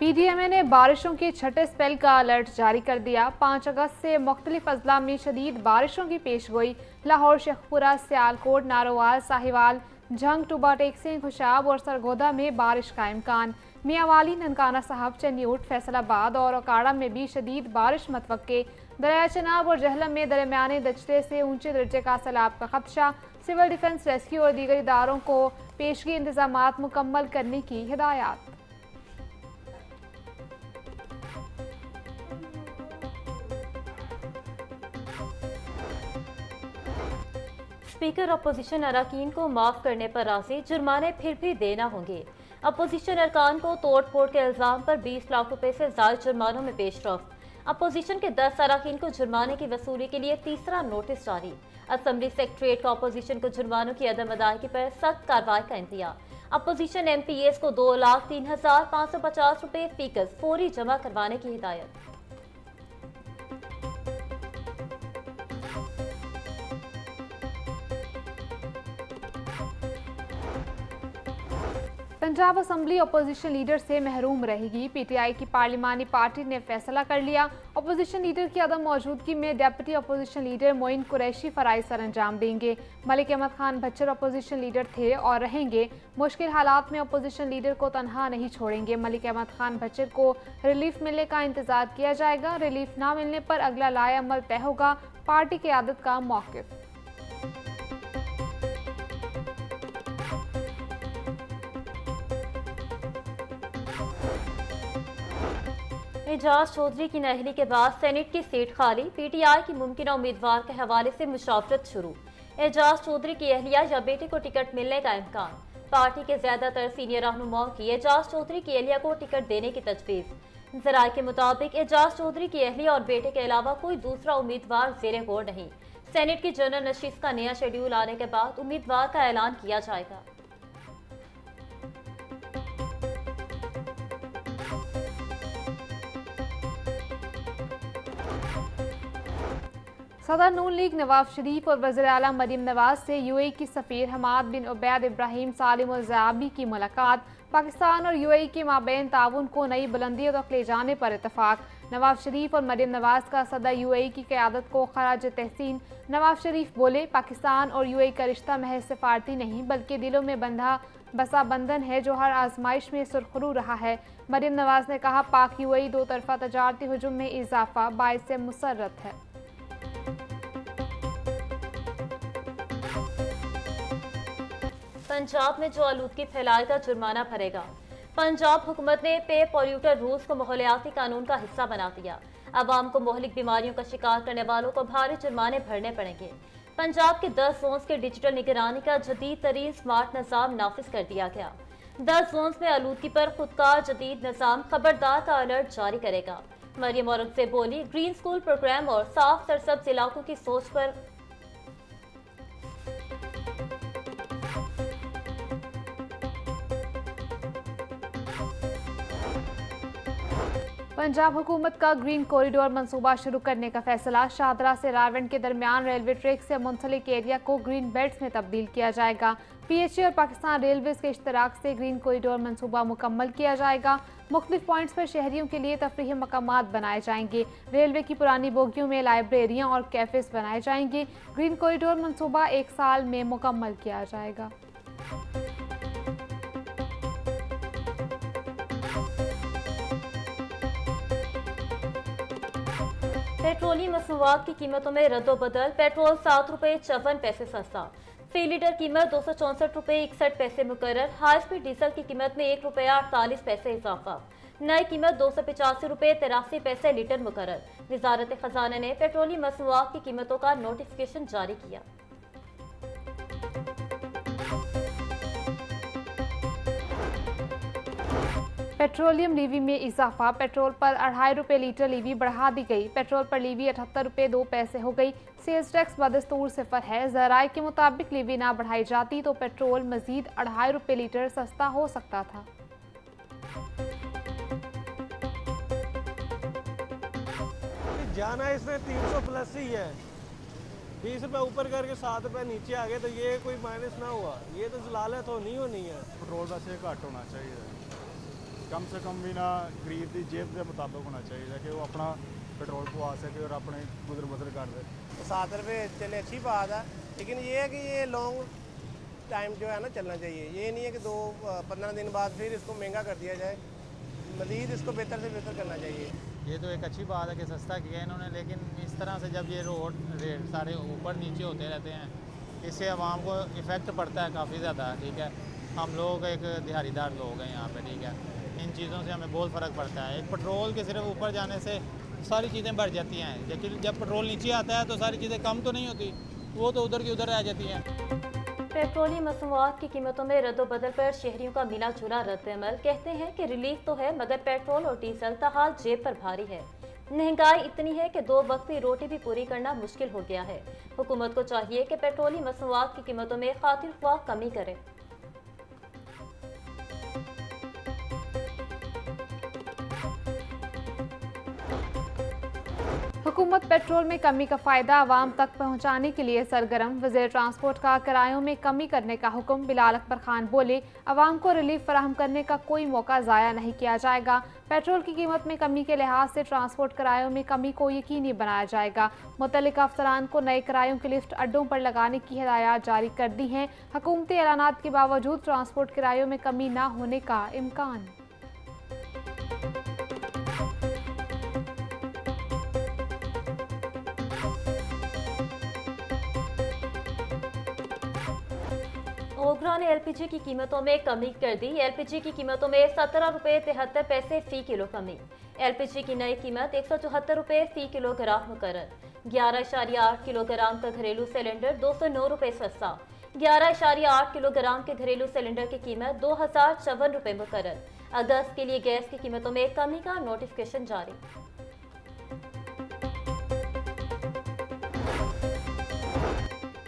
PDMA ने बारिशों के छठे स्पेल का अलर्ट जारी कर दिया। 5 अगस्त से मुख्तलिफ अजला में शदीद बारिशों की पेशगोई। लाहौर, शेखपुरा, सियालकोट, नारोवाल, साहिवाल, झंग, टुबा टेक्सिंग, खुशाब और सरगोदा में बारिश का इम्कान। मियावाली, ननकाना साहब, चन्यूट, फैसलाबाद और अकाड़ा में भी शदीद बारिश मतवक्के। दरिया चनाब और जहलम में दरमियाने दर्जे से ऊंचे दर्जे का सैलाब का खदशा। सिविल डिफेंस, रेस्क्यू और दीगर इदारों को पेशगी इंतजामात मुकम्मल करने की हिदायत। स्पीकर अपोजिशन अरकान को माफ करने पर राजी, जुर्माने फिर भी देना होंगे। अपोजिशन अरकान को तोड़ फोड़ के इल्जाम पर 20 लाख रुपए से ज्यादा जुर्मानों में पेशरफ। अपोजिशन के 10 अरकान को जुर्माने की वसूली के लिए तीसरा नोटिस जारी। असम्बली सेक्रेटरीट का अपोजिशन को जुर्मानों की अदम अदायगी पर सख्त कार्रवाई का इंतजाम। अपोजिशन MPAs को 2,03,550 रुपए फीकस फौरी जमा करवाने की हिदायत। पंजाब असम्बली अपोजिशन लीडर से महरूम रहेगी। PTI की पार्लिमानी पार्टी ने फैसला कर लिया। अपोजिशन लीडर की अदम मौजूदगी में deputy opposition leader Moin Qureshi फराइज सर अंजाम देंगे। मलिक अहमद खान भच्चर अपोजिशन लीडर थे और रहेंगे। मुश्किल हालात में अपोजिशन लीडर को तनहा नहीं छोड़ेंगे। मलिक अहमद खान भच्चर को रिलीफ मिलने का इंतजार किया जाएगा। रिलीफ ना मिलने पर अगला लाए अमल तय होगा। पार्टी क़यादत का मौक़िफ़। एजाज चौधरी की नहली के बाद सेनेट की सीट खाली। PTI की मुमकिन उम्मीदवार के हवाले से मुशावरत शुरू। एजाज चौधरी की अहलिया या बेटे को टिकट मिलने का इम्कान। पार्टी के ज्यादातर सीनियर रहनुमाओं की एजाज चौधरी की अहलिया को टिकट देने की तजवीज़। ज़राए के मुताबिक एजाज चौधरी की अहलिया और बेटे के अलावा कोई दूसरा उम्मीदवार ज़ेरे गौर नहीं। सेनेट की जनरल नशिस्त का नया शेड्यूल आने के बाद उम्मीदवार का ऐलान किया जाएगा। सदर नून लीग नवाज शरीफ और वज़ीर आला मरीम नवाज से UAE की सफ़ीर हमाद बिन उबैद इब्राहिम सालिम और ज़याबी की मुलाकात। पाकिस्तान और UAE के माबैन ताउन को नई बुलंदियों तक ले जाने पर इतफाक। नवाज शरीफ और मरीम नवाज का सदर UAE की क़यादत को खराज तहसीन। नवाज शरीफ बोले, पाकिस्तान और UAE का रिश्ता महज सिफारती नहीं बल्कि दिलों में बंधा बसा बंधन है जो हर आजमाइश में सुरखरू रहा है। मरीम नवाज ने कहा, पाक UAE दो तरफा तजारती हुजूम में इजाफा बाइस मुसर्रत है। पंजाब में जो आलूदगी फैलाएगा जुर्माना भरेगा। पंजाब हुकूमत ने पे पॉल्यूटर रूल्स को माहौलियाती कानून का हिस्सा बना दिया। अवाम को मोहलिक बीमारियों का शिकार करने वालों को भारी जुर्माने भरने पड़ेंगे। पंजाब के 10 जोन्स के डिजिटल निगरानी का जदीद तरीन स्मार्ट निज़ाम नाफिज कर दिया गया। 10 जोन्स में आलूदगी पर खुदकार जदीद निज़ाम खबरदार का अलर्ट जारी करेगा। मरियम औरंगज़ेब बोली, ग्रीन स्कूल प्रोग्राम और साफ सरसब्ज इलाकों की सोच पर पंजाब हुकूमत का ग्रीन कॉरिडोर मंसूबा शुरू करने का फैसला। शाहदरा से रावण के दरमियान रेलवे ट्रैक से मुंसलिक एरिया को ग्रीन बेल्ट्स में तब्दील किया जाएगा। PHA और पाकिस्तान रेलवेज के इश्तराक से ग्रीन कॉरिडोर मंसूबा मुकम्मल किया जाएगा। मुख्तलिफ पॉइंट्स पर शहरियों के लिए तफरीही मकामात बनाए जाएंगे। रेलवे की पुरानी बोगियों में लाइब्रेरियाँ और कैफेज बनाए जाएंगे। ग्रीन कॉरिडोर मंसूबा 1 साल में मुकम्मल किया जाएगा। पेट्रोलियम मसनूआत की कीमतों में रद्दोबदल। पेट्रोल 7 रुपये 54 पैसे सस्ता। फी लीटर कीमत 264 रुपये 61 पैसे मुकर्रर। हाई स्पीड डीजल की कीमत में 1 रुपया 48 पैसे इजाफा। नई कीमत 285 रुपये 83 पैसे लीटर मुकर्रर। वजारत खजाना ने पेट्रोलियम मसनूआत की कीमतों का नोटिफिकेशन जारी किया। पेट्रोलियम लीवी में इजाफा। पेट्रोल पर 2.5 रुपये लीटर लीवी बढ़ा दी गई। पेट्रोल पर लीवी 78 रुपये 2 पैसे हो गई। सेल्स टैक्स बदस्तूर 0 है। ज़राए के मुताबिक लीवी ना बढ़ाई जाती तो पेट्रोल मजीद 2.5 रुपये लीटर सस्ता हो सकता था। जाना इसमें 300 प्लस ही है। 20 रुपये ऊपर करके 7 रुपये नीचे आ गए तो ये कोई माइनस ना हुआ। ये तो जलालत तो नहीं होनी है। पेट्रोल वैसे घट होना चाहिए। कम से कम भी ना गरीब की जेब के मुताबिक होना चाहिए कि वो अपना पेट्रोल पवा सके और अपने गुजर बसर कर दे। 7 रुपये चले अच्छी बात है, लेकिन ये है कि ये लॉन्ग टाइम जो है ना चलना चाहिए। ये नहीं है कि 2-15 दिन बाद फिर इसको महंगा कर दिया जाए, मज़ीद इसको बेहतर से बेहतर करना चाहिए। ये तो एक अच्छी बात है कि सस्ता किया इन्होंने, लेकिन इस तरह से जब ये रोड रेट सारे ऊपर नीचे होते रहते हैं, इससे आवाम को इफ़ेक्ट पड़ता है काफ़ी ज़्यादा। ठीक है, हम लोग एक दिहाड़ीदार लोग हैं यहाँ पे, ठीक है, इन चीज़ों से हमें बहुत फ़र्क पड़ता है। एक पेट्रोल के सिर्फ ऊपर जाने से सारी चीज़ें बढ़ जाती हैं, लेकिन जब पेट्रोल नीचे आता है तो सारी चीज़ें कम तो नहीं होती, वो तो उधर की उधर रह जाती हैं। पेट्रोलियम मसनूआत की कीमतों में रद्दोबदल पर शहरियों का मिला जुला रद्दअमल। कहते हैं कि रिलीफ तो है मगर पेट्रोल और डीजल ताहाल जेब पर भारी है। महंगाई इतनी है कि 2 वक्त की रोटी भी पूरी करना मुश्किल हो गया है। हुकूमत को चाहिए कि पेट्रोलियम मसनूआत की कीमतों में खातिर ख्वाह कमी करे। हुकूमत पेट्रोल में कमी का फ़ायदा आवाम तक पहुँचाने के लिए सरगर्म। वज़ीर ट्रांसपोर्ट का किरायों में कमी करने का हुक्म। बिलाल अकबर खान बोले, आवाम को रिलीफ फराहम करने का कोई मौका ज़ाया नहीं किया जाएगा। पेट्रोल की कीमत में कमी के लिहाज से ट्रांसपोर्ट किरायों में कमी को यकीनी बनाया जाएगा। मुतल्लिका अफसरान को नए किरायों की लिस्ट अड्डों पर लगाने की हिदायत जारी कर दी हैं। हुकूमती ऐलानात के बावजूद ट्रांसपोर्ट किरायों में कमी न होने का इम्कान। ओगरा ने एलपीजी की कीमतों में कमी कर दी। एलपीजी की कीमतों में 17 रुपये 73 पैसे फी किलो कमी। एलपीजी की नई कीमत 174 रुपये फी किलोग्राम मुकर्रर। 11.8 किलोग्राम का घरेलू सिलेंडर 209 रुपये सस्ता। 11.8 किलोग्राम के घरेलू सिलेंडर की कीमत 2054 रुपये मुकर्रर। अगस्त के लिए गैस की कीमतों में कमी का नोटिफिकेशन जारी।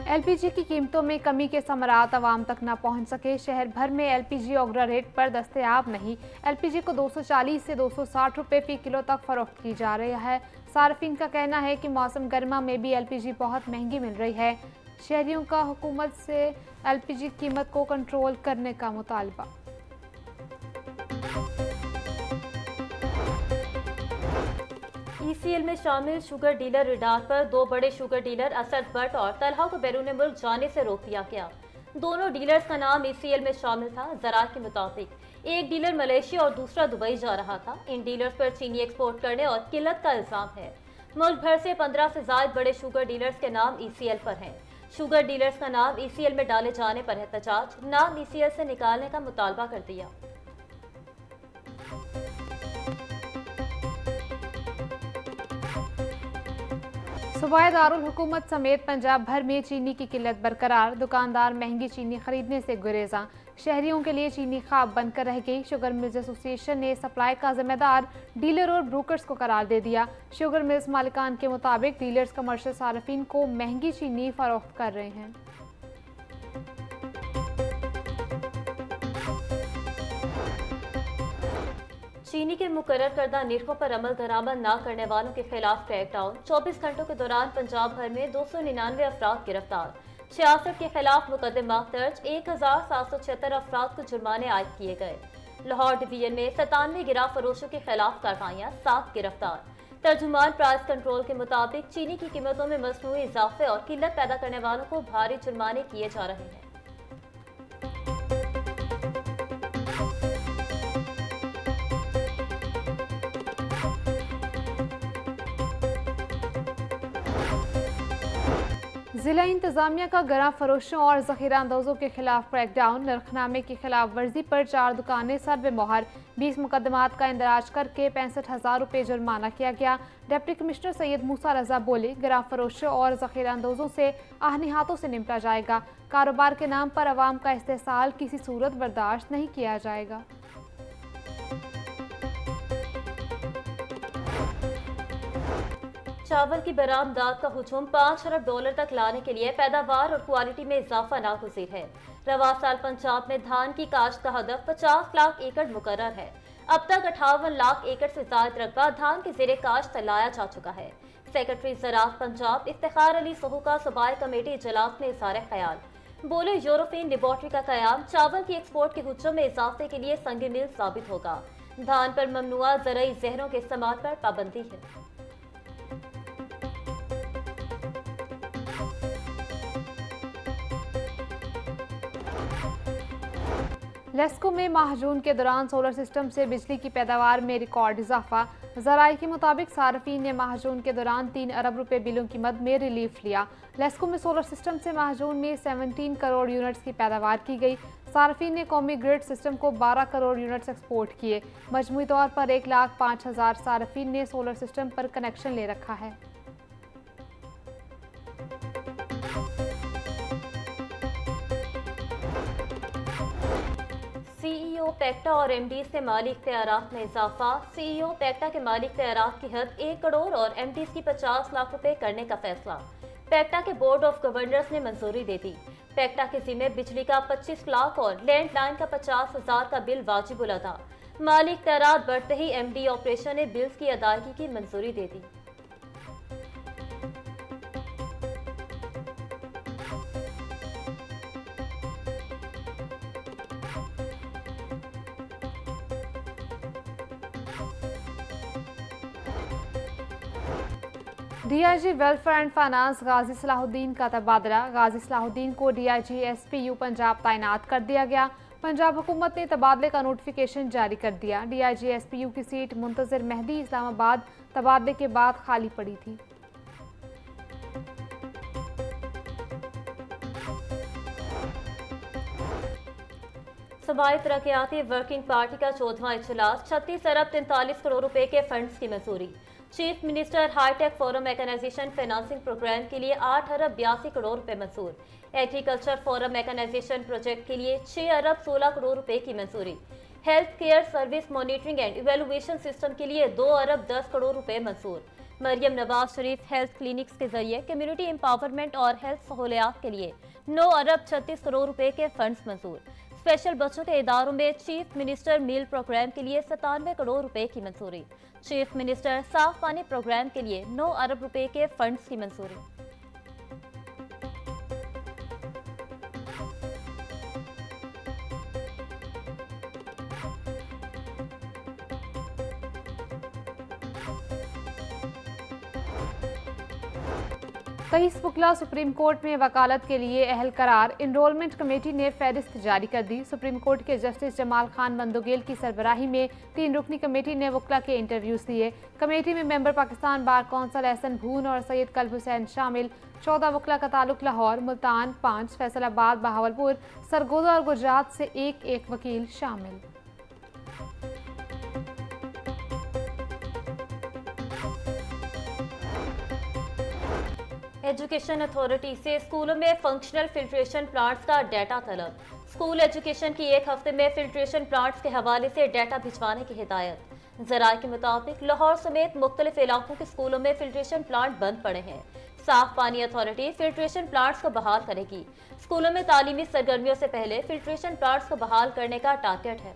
एलपीजी की कीमतों में कमी के समरात आवाम तक न पहुंच सके। शहर भर में एलपीजी ओगरा रेट पर दस्तयाब नहीं। एलपीजी को 240 से 260 रुपये फी किलो तक फरोख्त की जा रही है। सार्फिन का कहना है कि मौसम गर्मा में भी एलपीजी बहुत महंगी मिल रही है। शहरियों का हुकूमत से एलपीजी कीमत को कंट्रोल करने का मुतालबा। ईसीएल में शामिल शुगर डीलर रिडार पर 2 बड़े शुगर डीलर असद भट्ट और तलहा को बैरून मुल्क जाने से रोक दिया गया। दोनों डीलर्स का नाम ईसीएल में शामिल था। ज़रात के मुताबिक एक डीलर मलेशिया और दूसरा दुबई जा रहा था। इन डीलर्स पर चीनी एक्सपोर्ट करने और किल्लत का इल्जाम है। मुल्क भर से 15 से ज़ायद बड़े शुगर डीलर्स के नाम ईसीएल पर हैं। शुगर डीलर्स का नाम ईसीएल में डाले जाने पर एहतजाज, नाम ईसीएल से निकालने का मुतालबा कर दिया। सूबाई दारुल हुकूमत समेत पंजाब भर में चीनी की किल्लत बरकरार। दुकानदार महंगी चीनी खरीदने से गुरेजा। शहरियों के लिए चीनी ख्वाब बनकर रह गई। शुगर मिल्स एसोसिएशन ने सप्लाई का जिम्मेदार डीलर और ब्रोकर्स को करार दे दिया। शुगर मिल्स मालिकान के मुताबिक डीलर्स कमर्शियल सार्फिन को महंगी चीनी फरोख्त कर रहे हैं। चीनी के मुकर्रर करदा निर्खों पर अमल दरामद न करने वालों के खिलाफ क्रैकडाउन। 24 घंटों के दौरान पंजाब भर में 299 अफराद गिरफ्तार। 66 के खिलाफ मुकदमा दर्ज। 1776 अफराद को जुर्माने आयद किए गए। लाहौर डिवीजन में 97 गिरा फरोशों के खिलाफ कार्रवाइयां, 7 गिरफ्तार। तर्जुमान प्राइस कंट्रोल के मुताबिक चीनी की कीमतों में मसनूई इजाफे और किल्लत पैदा करने वालों को भारी जुर्माने किए जा रहे हैं। जिला इंतजामिया का गरा फरोशों और जखीरा अंदाजों के खिलाफ क्रैकडाउन। नरखनामे की खिलाफ वर्जी पर 4 दुकानें सर्वे मोहर। 20 मुकदमात का इंदराज करके 65,000 रुपये जुर्माना किया गया। डिप्टी कमिश्नर सैयद मूसा रजा बोले, गरा फरोशों और जखीरा अंदाजों से आहनी हाथों से निपटा जाएगा। कारोबार के नाम पर अवाम का इस्तेसाल किसी सूरत बर्दाश्त नहीं किया जाएगा। चावल की बरामदात का हुजूम $5 अरब तक लाने के लिए पैदावार और क्वालिटी में इजाफा नागुज़ीर है। रवा साल पंजाब में धान की काश्त का हदफ 50 लाख एकड़ मुकर्रर है। अब तक 58 लाख एकड़ से ज्यादा रकबा धान के ज़ेरे काश्त लाया जा चुका है। सेक्रेटरी ज़राअत पंजाब इफ्तिखार अली सोहू का सूबाई कमेटी इजलास में इज़हार ख्याल। बोले, यूरोपियन लेबॉर्ट्री का कयाम चावल की एक्सपोर्ट के हुज्जों में इजाफे के लिए संग मील साबित होगा। धान पर ममनुआ ज़रई जहरों के इस्तेमाल पर पाबंदी है। लेस्को में माह जून के दौरान सोलर सिस्टम से बिजली की पैदावार में रिकॉर्ड इजाफा। ज़राए के मुताबिक सार्फिन ने माह जून के दौरान 3 अरब रुपए बिलों की मद में रिलीफ लिया। लेस्को में सोलर सिस्टम से माह जून में 17 करोड़ यूनिट्स की पैदावार की गई। सार्फिन ने कौमी ग्रिड सिस्टम को 12 करोड़ यूनिट्स एक्सपोर्ट किए। मजमूई तौर पर 1,05,000 सार्फिन ने सोलर सिस्टम पर कनेक्शन ले रखा है। सीईओ पैक्टा और एमडीज के माली इख्तियारात में इजाफा। सीईओ पैक्टा के माली इख्तियारात की हद 1 करोड़ और एमडीज की 50 लाख रुपए करने का फैसला पैक्टा के बोर्ड ऑफ गवर्नर्स ने मंजूरी दे दी। पैक्टा के जिम्मे बिजली का 25 लाख और लैंडलाइन का 50,000 का बिल वाजिबुल अदा। माली इख्तियारात बढ़ते ही एमडी ऑपरेशन ने बिल्स की अदायगी की मंजूरी दे दी। डीआईजी वेलफेयर एंड फाइनेंस गाजी सलाहुद्दीन का तबादला। गाजी सलाहुद्दीन को डीआईजी एसपीयू पंजाब तैनात कर दिया गया। पंजाब हुकूमत ने तबादले का नोटिफिकेशन जारी कर दिया। डीआईजी एसपीयू की सीट मुंतजर मेहदी इस्लामाबाद तबादले के बाद खाली पड़ी थी। सूबाई तरक्याती वर्किंग पार्टी का 14वां इजलास 36 अरब 43 करोड़ रुपए के फंड्स की मंजूरी। Chief minister hitech forum mechanisation financing programme के लिए 8 अरब 82 करोड़ रुपए मंजूर। एग्रीकल्चर फोरम मैकेनाइजेशन प्रोजेक्ट के लिए 6 अरब 16 करोड़ रुपए की मंजूरी। Health care service monitoring and evaluation system के लिए 2 अरब 10 करोड़ रुपए मंजूर। मरियम नवाज शरीफ हेल्थ क्लिनिक्स के जरिए कम्युनिटी एम्पावरमेंट और हेल्थ सहूलियात के लिए 9 अरब 36 करोड़ रुपए के फंड्स मंजूर। स्पेशल बच्चों के इदारों में चीफ मिनिस्टर मील प्रोग्राम के लिए 97 करोड़ रुपए की मंजूरी। चीफ मिनिस्टर साफ पानी प्रोग्राम के लिए 9 अरब रुपए के फंड्स की मंजूरी। कईस वकला सुप्रीम कोर्ट में वकालत के लिए अहल करार। इनरोलमेंट कमेटी ने फहरिस्त जारी कर दी। सुप्रीम कोर्ट के जस्टिस जमाल खान बंदोगेल की सरबराही में 3 रुकनी कमेटी ने वकला के इंटरव्यूज दिए। कमेटी में member Pakistan bar council Ahsan Bhoon और सैयद कल्ब हुसैन शामिल। 14 वकला का ताल्लुक लाहौर, मुल्तान 5, फैसलाबाद, बहावलपुर, सरगोदा और गुजरात से एक वकील शामिल। एजुकेशन अथॉरिटी से स्कूलों में फंक्शनल फिल्ट्रेशन प्लांट्स का डाटा तलब। स्कूल एजुकेशन की 1 हफ्ते में फिल्ट्रेशन प्लांट्स के हवाले से डाटा भिजवाने की हिदायत। ज़राए के मुताबिक लाहौर समेत मुख्तलिफ इलाकों के स्कूलों में फिल्ट्रेशन प्लांट बंद पड़े हैं। साफ पानी अथॉरिटी फिल्ट्रेशन प्लांट्स को बहाल करेगी। स्कूलों में तालीमी सरगर्मियों से पहले फिल्ट्रेशन प्लांट्स को बहाल करने का टारगेट है।